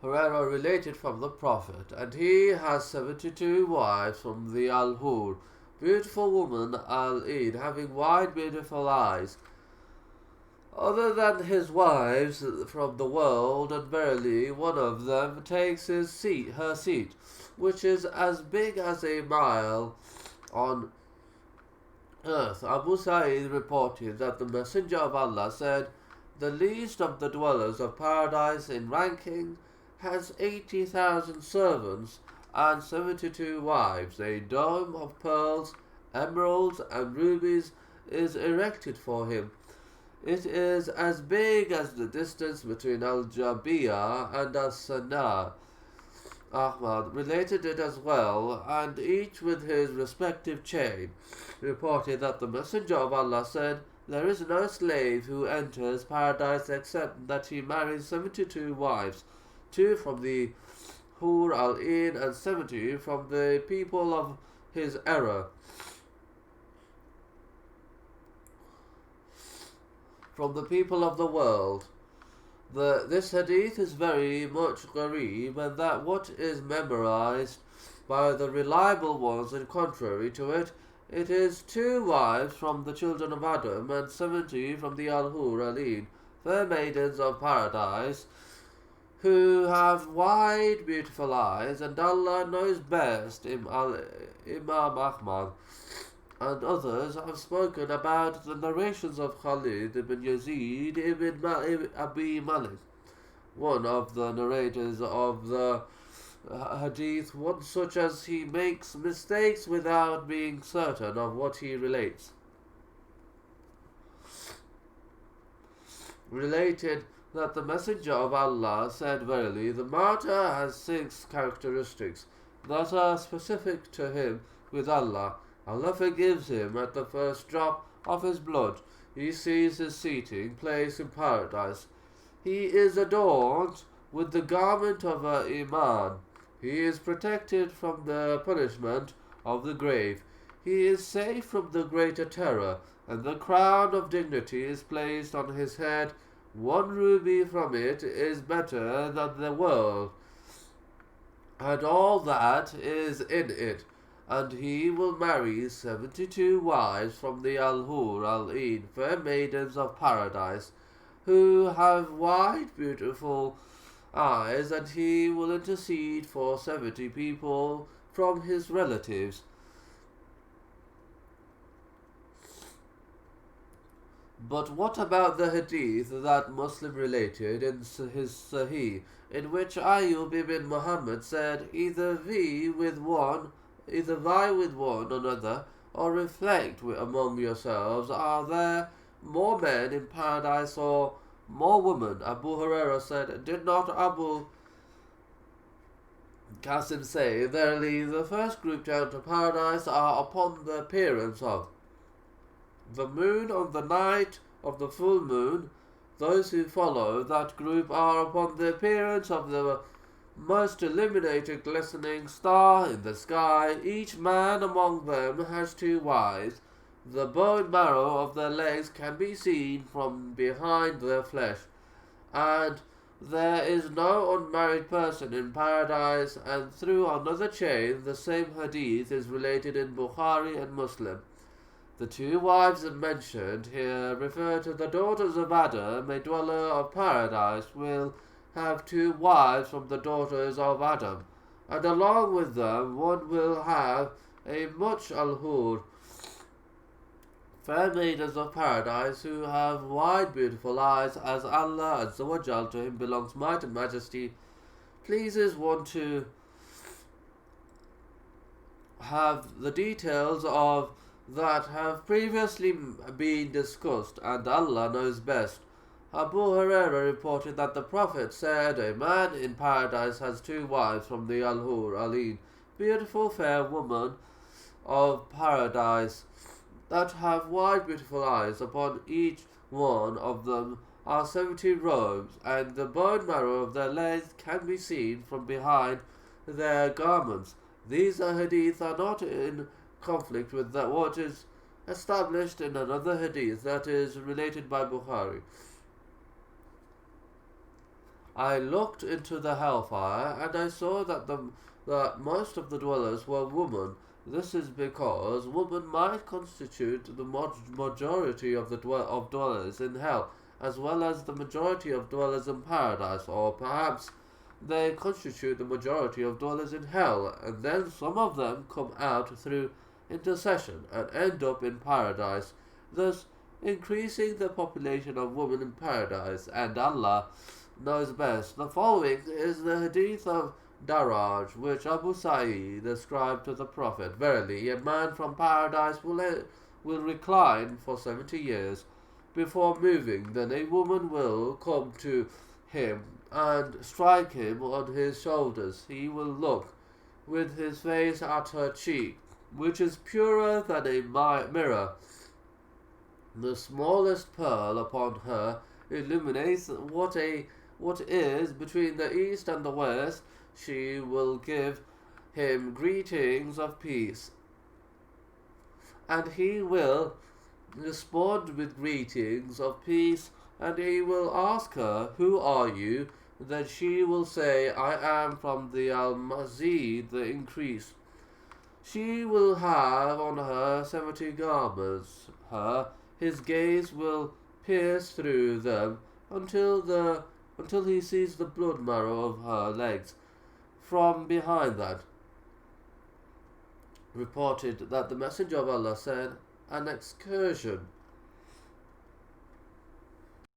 Hurairah related from the Prophet, and he has 72 wives from the Al-Hur, beautiful woman Al-Eid, having wide, beautiful eyes, other than his wives from the world, and verily one of them takes her seat, which is as big as a mile on earth. Abu Sa'id reported that the Messenger of Allah said, "The least of the dwellers of paradise in ranking has 80,000 servants and 72 wives. A dome of pearls, emeralds, and rubies is erected for him. It is as big as the distance between Al-Jabiyah and As-Sana." Ahmad related it as well, and each with his respective chain reported that the Messenger of Allah said, "There is no slave who enters paradise except that he marries 72 wives, 2 from the Hur al-In and 70 from the people of his era, from the people of the world." This hadith is very much gharib, and that what is memorized by the reliable ones, and contrary to it, it is 2 wives from the children of Adam and 70 from the Al-Hur al-In, fair maidens of paradise, who have wide, beautiful eyes, and Allah knows best. Imam Ahmad and others have spoken about the narrations of Khalid ibn Yazid ibn Abi Malik, one of the narrators of the hadith, one such as he makes mistakes without being certain of what he relates. Related that the Messenger of Allah said, "Verily, the martyr has 6 characteristics that are specific to him with Allah. Allah forgives him at the first drop of his blood. He sees his seating place in paradise. He is adorned with the garment of Iman. He is protected from the punishment of the grave. He is safe from the greater terror, and the crown of dignity is placed on his head. 1 ruby from it is better than the world, and all that is in it. And he will marry 72 wives from the Al-Hur al-In, fair maidens of paradise, who have wide, beautiful eyes, and he will intercede for 70 people from his relatives." But what about the hadith that Muslim related in his Sahih, in which Ayyub ibn Muhammad said, Either vie with one another, or reflect among yourselves, are there more men in paradise or more women? Abu Hurairah said, "Did not Abu Qasim say, Verily, the first group down to paradise are upon the appearance of the moon on the night of the full moon. Those who follow that group are upon the appearance of the most illuminated glistening star in the sky. Each man among them has 2 wives. The bone marrow of their legs can be seen from behind their flesh, and there is no unmarried person in paradise." And through another chain, the same hadith is related in Bukhari and Muslim. The 2 wives mentioned here refer to the daughters of Adam. A dweller of paradise will have 2 wives from the daughters of Adam, and along with them one will have a much al-hur, fair maidens of paradise, who have wide, beautiful eyes, as Allah Azza wa Jal, to him belongs might and majesty, pleases one to have the details of that have previously been discussed, and Allah knows best. Abu Hurairah reported that the Prophet said, "A man in paradise has 2 wives from the Al-Hur al-In, beautiful fair women of paradise, that have wide, beautiful eyes. Upon each one of them are 70 robes, and the bone marrow of their legs can be seen from behind their garments." These hadith are not in conflict with what is established in another hadith that is related by Bukhari. I looked into the hellfire, and I saw that most of the dwellers were women. This is because women might constitute the majority of of dwellers in hell, as well as the majority of dwellers in paradise, or perhaps they constitute the majority of dwellers in hell, and then some of them come out through intercession and end up in paradise, thus increasing the population of women in paradise, and Allah knows best. The following is the hadith of Daraj, which Abu Sa'id ascribed to the Prophet. Verily, a man from paradise will recline for 70 years before moving. Then a woman will come to him and strike him on his shoulders. He will look with his face at her cheek, which is purer than a mirror. The smallest pearl upon her illuminates what is between the east and the west. She will give him greetings of peace, and he will respond with greetings of peace, and he will ask her, "Who are you?" Then she will say, "I am from the Al-Mazid, the increase." She will have on her 70 garments. His gaze will pierce through them until he sees the blood marrow of her legs. From behind that, reported that the Messenger of Allah said, "An excursion